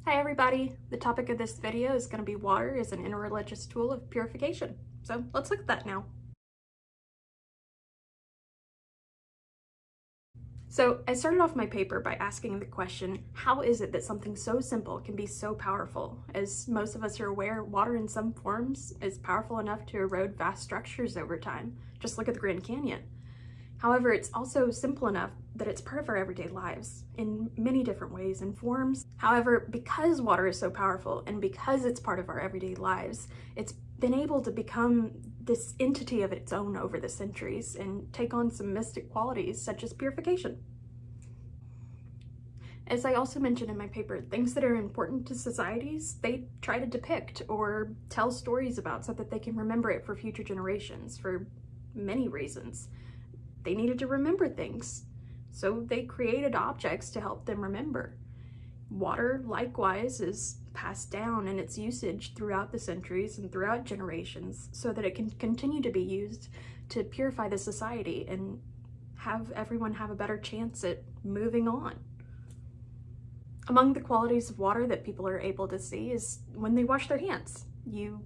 Hi everybody! The topic of this video is going to be water as an interreligious tool of purification. So let's look at that now. So I started off my paper by asking the question, how is it that something so simple can be so powerful? As most of us are aware, water in some forms is powerful enough to erode vast structures over time. Just look at the Grand Canyon. However, it's also simple enough that it's part of our everyday lives in many different ways and forms. However, because water is so powerful and because it's part of our everyday lives, it's been able to become this entity of its own over the centuries and take on some mystic qualities such as purification. As I also mentioned in my paper, things that are important to societies, they try to depict or tell stories about so that they can remember it for future generations for many reasons. They needed to remember things, so they created objects to help them remember. Water, likewise, is passed down in its usage throughout the centuries and throughout generations so that it can continue to be used to purify the society and have everyone have a better chance at moving on. Among the qualities of water that people are able to see is when they wash their hands. You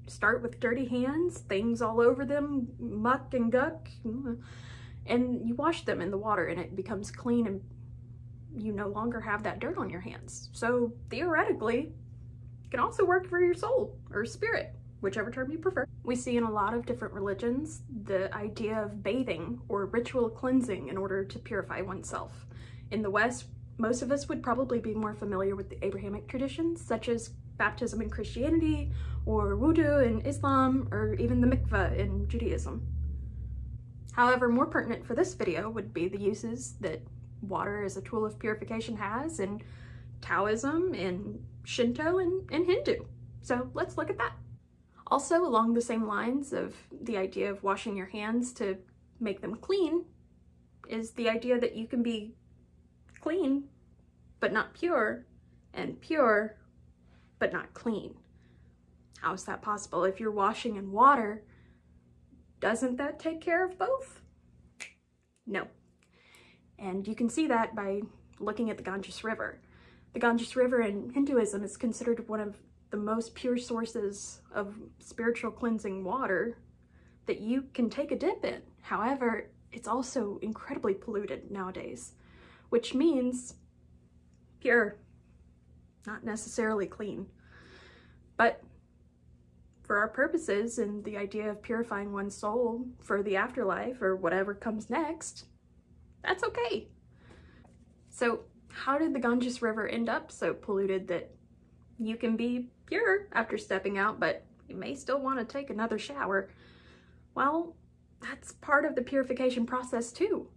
start with dirty hands, things all over them, muck and guck, and you wash them in the water and it becomes clean and you no longer have that dirt on your hands. So theoretically, it can also work for your soul or spirit, whichever term you prefer. We see in a lot of different religions the idea of bathing or ritual cleansing in order to purify oneself. In the West, most of us would probably be more familiar with the Abrahamic traditions, such as baptism in Christianity, or wudu in Islam, or even the mikveh in Judaism. However, more pertinent for this video would be the uses that water as a tool of purification has in Taoism, in Shinto, and in Hindu. So let's look at that. Also, along the same lines of the idea of washing your hands to make them clean, is the idea that you can be clean, but not pure, and pure, but not clean. How is that possible? If you're washing in water, doesn't that take care of both? No. And you can see that by looking at the Ganges River. The Ganges River in Hinduism is considered one of the most pure sources of spiritual cleansing water that you can take a dip in. However, it's also incredibly polluted nowadays, which means pure, not necessarily clean. But for our purposes and the idea of purifying one's soul for the afterlife or whatever comes next, that's okay. So how did the Ganges River end up so polluted that you can be pure after stepping out, but you may still want to take another shower? Well, that's part of the purification process too,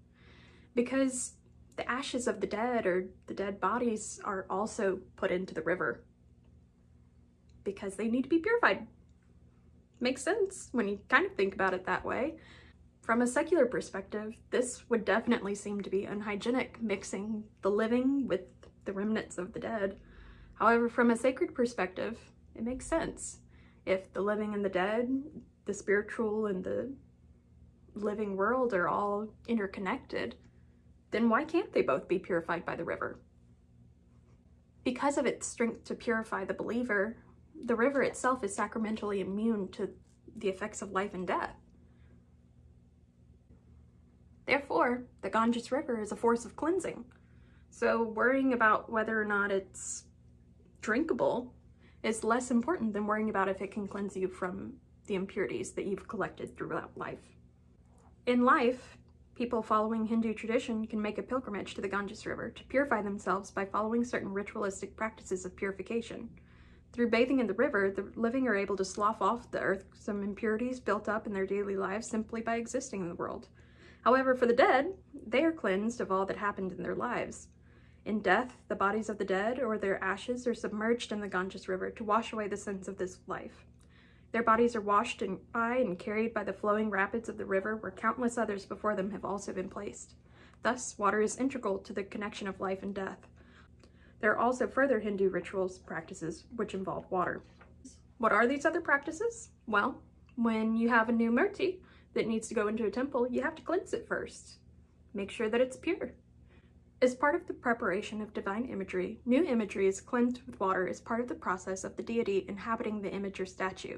because the ashes of the dead or the dead bodies are also put into the river because they need to be purified. Makes sense when you kind of think about it that way. From a secular perspective, this would definitely seem to be unhygienic, mixing the living with the remnants of the dead. However, from a sacred perspective, it makes sense. If the living and the dead, the spiritual and the living world are all interconnected, then why can't they both be purified by the river? Because of its strength to purify the believer, the river itself is sacramentally immune to the effects of life and death. Therefore, the Ganges River is a force of cleansing. So worrying about whether or not it's drinkable is less important than worrying about if it can cleanse you from the impurities that you've collected throughout life. In life, people following Hindu tradition can make a pilgrimage to the Ganges River to purify themselves by following certain ritualistic practices of purification. Through bathing in the river, the living are able to slough off the earth some impurities built up in their daily lives simply by existing in the world. However, for the dead, they are cleansed of all that happened in their lives. In death, the bodies of the dead or their ashes are submerged in the Ganges River to wash away the sins of this life. Their bodies are washed by and carried by the flowing rapids of the river where countless others before them have also been placed. Thus, water is integral to the connection of life and death. There are also further Hindu rituals practices which involve water. What are these other practices? Well, when you have a new murti that needs to go into a temple, you have to cleanse it first. Make sure that it's pure. As part of the preparation of divine imagery, new imagery is cleansed with water as part of the process of the deity inhabiting the image or statue.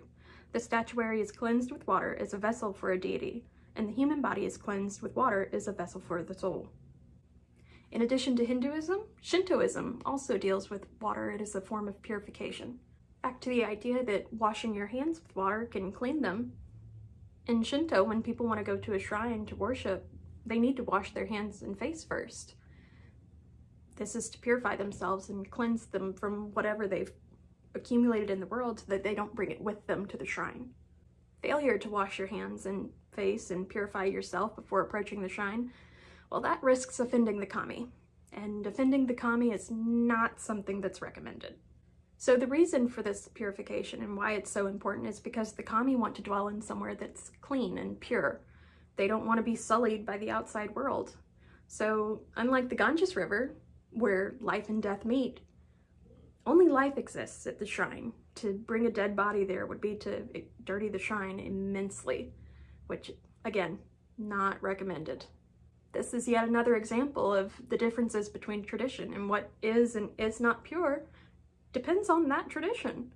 The statuary is cleansed with water as a vessel for a deity, and the human body is cleansed with water as a vessel for the soul. In addition to Hinduism, Shintoism also deals with water as a form of purification. Back to the idea that washing your hands with water can clean them. In Shinto, when people want to go to a shrine to worship, they need to wash their hands and face first. This is to purify themselves and cleanse them from whatever they've accumulated in the world so that they don't bring it with them to the shrine. Failure to wash your hands and face and purify yourself before approaching the shrine, well, that risks offending the kami. And offending the kami is not something that's recommended. So the reason for this purification and why it's so important is because the kami want to dwell in somewhere that's clean and pure. They don't want to be sullied by the outside world. So unlike the Ganges River, where life and death meet, only life exists at the shrine. To bring a dead body there would be to dirty the shrine immensely, which, again, not recommended. This is yet another example of the differences between tradition, and what is and is not pure depends on that tradition.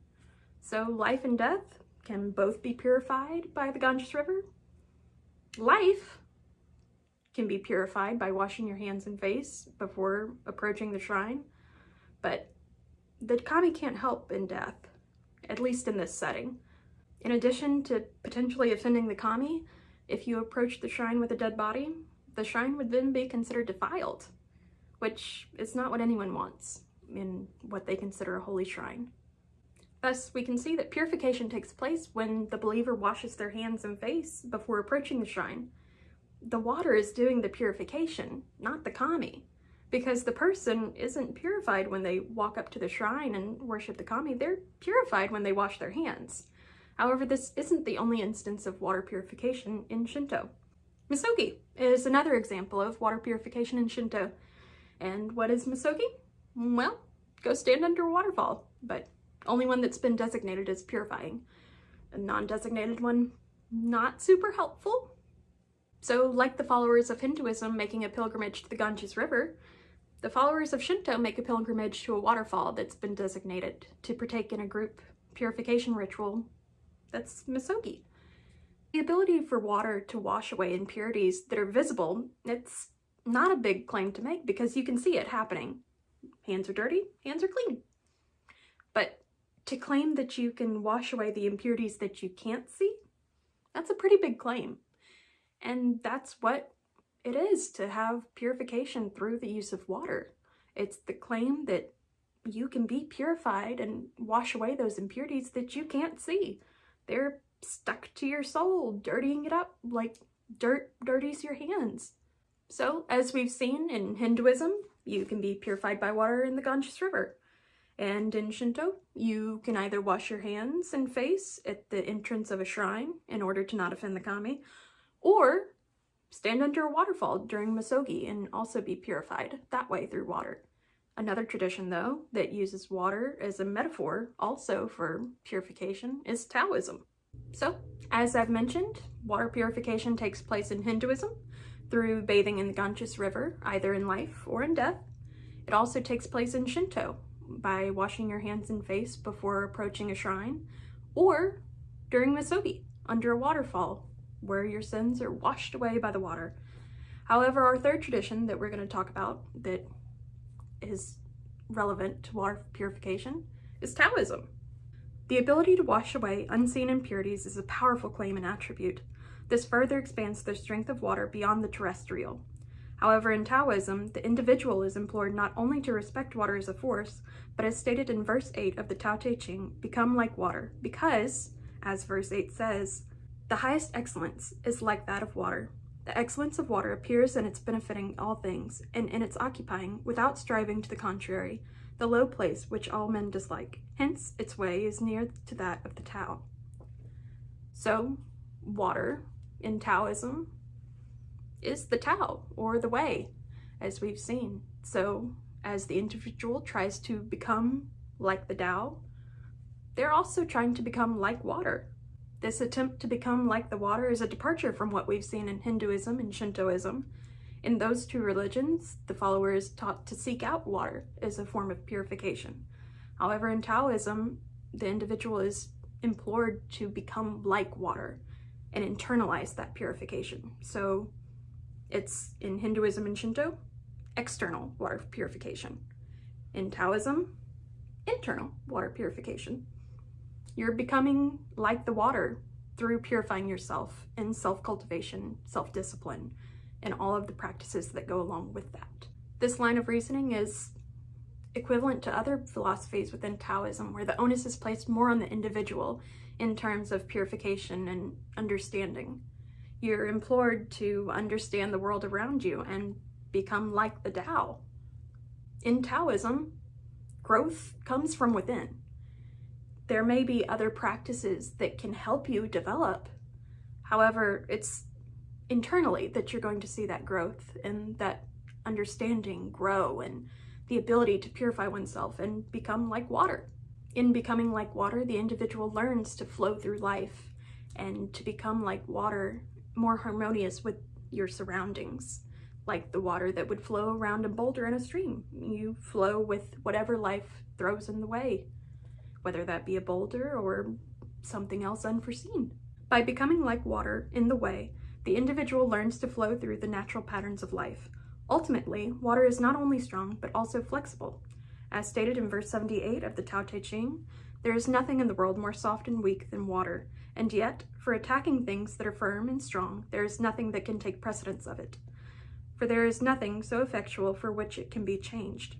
So life and death can both be purified by the Ganges River. Life can be purified by washing your hands and face before approaching the shrine, but the kami can't help in death, at least in this setting. In addition to potentially offending the kami, if you approach the shrine with a dead body, the shrine would then be considered defiled, which is not what anyone wants in what they consider a holy shrine. Thus, we can see that purification takes place when the believer washes their hands and face before approaching the shrine. The water is doing the purification, not the kami, because the person isn't purified when they walk up to the shrine and worship the kami. They're purified when they wash their hands. However, this isn't the only instance of water purification in Shinto. Misogi is another example of water purification in Shinto. And what is misogi? Well, go stand under a waterfall, but only one that's been designated as purifying. A non-designated one, not super helpful. So, like the followers of Hinduism making a pilgrimage to the Ganges River, the followers of Shinto make a pilgrimage to a waterfall that's been designated to partake in a group purification ritual. That's misogi. The ability for water to wash away impurities that are visible, it's not a big claim to make because you can see it happening. Hands are dirty, hands are clean. But to claim that you can wash away the impurities that you can't see, that's a pretty big claim. And that's what it is to have purification through the use of water. It's the claim that you can be purified and wash away those impurities that you can't see. They're stuck to your soul, dirtying it up like dirt dirties your hands. So, as we've seen in Hinduism, you can be purified by water in the Ganges River. And in Shinto, you can either wash your hands and face at the entrance of a shrine in order to not offend the kami, or stand under a waterfall during misogi and also be purified that way through water. Another tradition, though, that uses water as a metaphor also for purification is Taoism. So, as I've mentioned, water purification takes place in Hinduism through bathing in the Ganges River, either in life or in death. It also takes place in Shinto by washing your hands and face before approaching a shrine, or during misogi under a waterfall where your sins are washed away by the water. However, our third tradition that we're going to talk about that is relevant to water purification is Taoism. The ability to wash away unseen impurities is a powerful claim and attribute. This further expands the strength of water beyond the terrestrial. However, in Taoism, the individual is implored not only to respect water as a force, but as stated in verse 8 of the Tao Te Ching, become like water, because, as verse 8 says, the highest excellence is like that of water. The excellence of water appears in its benefiting all things, and in its occupying, without striving to the contrary, the low place which all men dislike. Hence, its way is near to that of the Tao. So, water, in Taoism, is the Tao, or the way, as we've seen. So, as the individual tries to become like the Tao, they're also trying to become like water. This attempt to become like the water is a departure from what we've seen in Hinduism and Shintoism. In those two religions, the follower is taught to seek out water as a form of purification. However, in Taoism, the individual is implored to become like water and internalize that purification. So it's in Hinduism and Shinto, external water purification. In Taoism, internal water purification. You're becoming like the water through purifying yourself in self-cultivation, self-discipline, and all of the practices that go along with that. This line of reasoning is equivalent to other philosophies within Taoism, where the onus is placed more on the individual in terms of purification and understanding. You're implored to understand the world around you and become like the Tao. In Taoism, growth comes from within. There may be other practices that can help you develop. However, it's internally that you're going to see that growth and that understanding grow and the ability to purify oneself and become like water. In becoming like water, the individual learns to flow through life and to become like water, more harmonious with your surroundings, like the water that would flow around a boulder in a stream. You flow with whatever life throws in the way, whether that be a boulder or something else unforeseen. By becoming like water in the way, the individual learns to flow through the natural patterns of life. Ultimately, water is not only strong, but also flexible. As stated in verse 78 of the Tao Te Ching, there is nothing in the world more soft and weak than water, and yet, for attacking things that are firm and strong, there is nothing that can take precedence of it. For there is nothing so effectual for which it can be changed.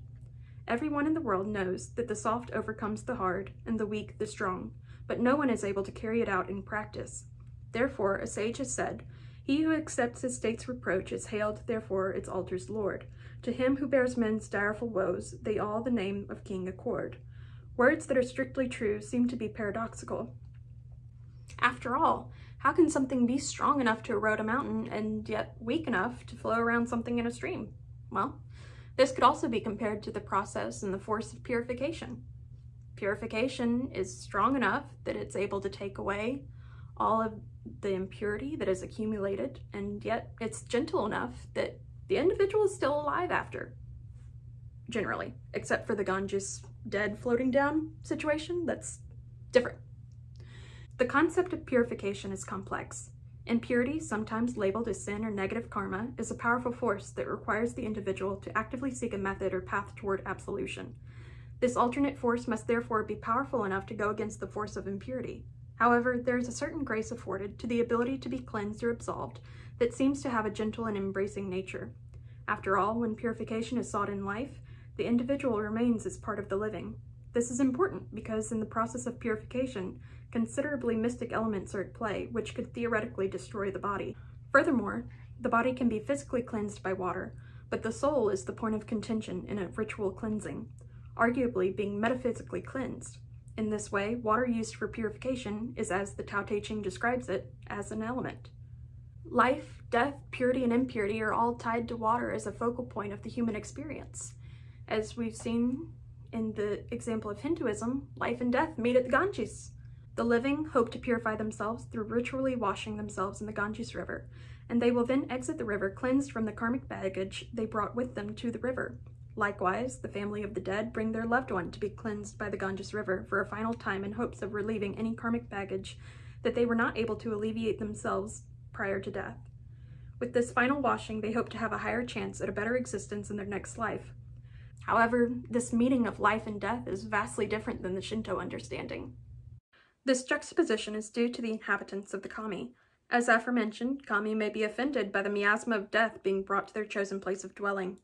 Everyone in the world knows that the soft overcomes the hard, and the weak the strong, but no one is able to carry it out in practice. Therefore, a sage has said, "He who accepts his state's reproach is hailed, therefore, its altar's lord. To him who bears men's direful woes, they all the name of king accord." Words that are strictly true seem to be paradoxical. After all, how can something be strong enough to erode a mountain and yet weak enough to flow around something in a stream? Well, this could also be compared to the process and the force of purification. Purification is strong enough that it's able to take away all of the impurity that is accumulated, and yet it's gentle enough that the individual is still alive after. Generally, except for the Ganges dead floating down situation, that's different. The concept of purification is complex. Impurity, sometimes labeled as sin or negative karma, is a powerful force that requires the individual to actively seek a method or path toward absolution. This alternate force must therefore be powerful enough to go against the force of impurity. However, there is a certain grace afforded to the ability to be cleansed or absolved that seems to have a gentle and embracing nature. After all, when purification is sought in life, the individual remains as part of the living. This is important because in the process of purification, considerably mystic elements are at play, which could theoretically destroy the body. Furthermore, the body can be physically cleansed by water, but the soul is the point of contention in a ritual cleansing, arguably being metaphysically cleansed. In this way, water used for purification is, as the Tao Te Ching describes it, as an element. Life, death, purity, and impurity are all tied to water as a focal point of the human experience. As we've seen in the example of Hinduism, life and death meet at the Ganges. The living hope to purify themselves through ritually washing themselves in the Ganges River, and they will then exit the river cleansed from the karmic baggage they brought with them to the river. Likewise, the family of the dead bring their loved one to be cleansed by the Ganges River for a final time in hopes of relieving any karmic baggage that they were not able to alleviate themselves prior to death. With this final washing, they hope to have a higher chance at a better existence in their next life. However, this meeting of life and death is vastly different than the Shinto understanding. This juxtaposition is due to the inhabitants of the kami. As aforementioned, kami may be offended by the miasma of death being brought to their chosen place of dwelling.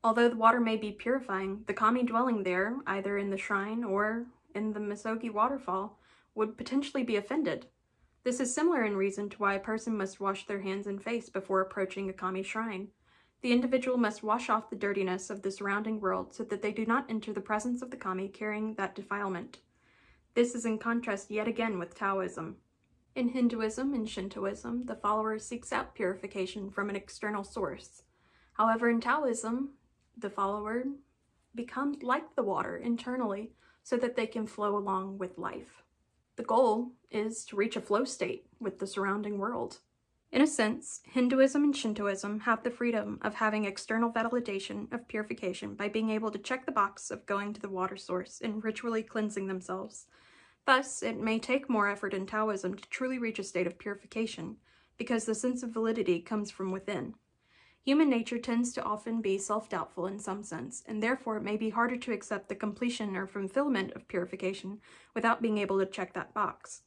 Although the water may be purifying, the kami dwelling there, either in the shrine or in the Misogi waterfall, would potentially be offended. This is similar in reason to why a person must wash their hands and face before approaching a kami shrine. The individual must wash off the dirtiness of the surrounding world so that they do not enter the presence of the kami carrying that defilement. This is in contrast yet again with Taoism. In Hinduism and Shintoism, the follower seeks out purification from an external source. However, in Taoism, the follower becomes like the water internally so that they can flow along with life. The goal is to reach a flow state with the surrounding world. In a sense, Hinduism and Shintoism have the freedom of having external validation of purification by being able to check the box of going to the water source and ritually cleansing themselves. Thus, it may take more effort in Taoism to truly reach a state of purification, because the sense of validity comes from within. Human nature tends to often be self-doubtful in some sense, and therefore it may be harder to accept the completion or fulfillment of purification without being able to check that box.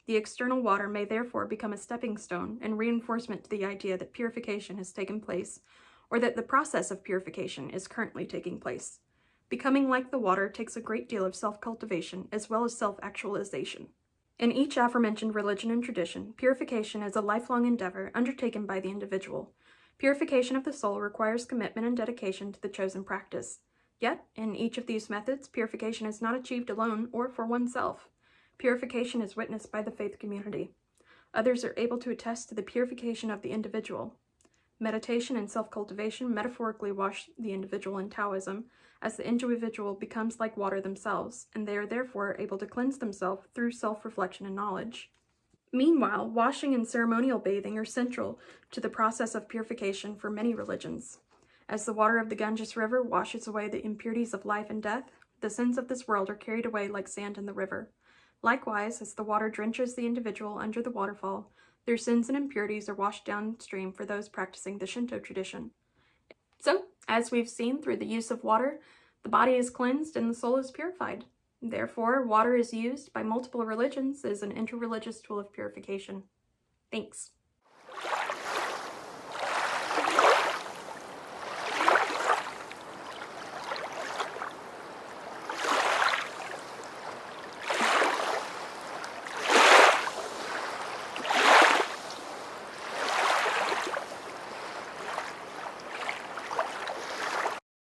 The external water may therefore become a stepping stone and reinforcement to the idea that purification has taken place, or that the process of purification is currently taking place. Becoming like the water takes a great deal of self-cultivation as well as self-actualization. In each aforementioned religion and tradition, purification is a lifelong endeavor undertaken by the individual. Purification of the soul requires commitment and dedication to the chosen practice. Yet, in each of these methods, purification is not achieved alone or for oneself. Purification is witnessed by the faith community. Others are able to attest to the purification of the individual. Meditation and self-cultivation metaphorically wash the individual in Taoism, as the individual becomes like water themselves, and they are therefore able to cleanse themselves through self-reflection and knowledge. Meanwhile, washing and ceremonial bathing are central to the process of purification for many religions. As the water of the Ganges River washes away the impurities of life and death, the sins of this world are carried away like sand in the river. Likewise, as the water drenches the individual under the waterfall, their sins and impurities are washed downstream for those practicing the Shinto tradition. So, as we've seen through the use of water, the body is cleansed and the soul is purified. Therefore, water is used by multiple religions as an interreligious tool of purification. Thanks.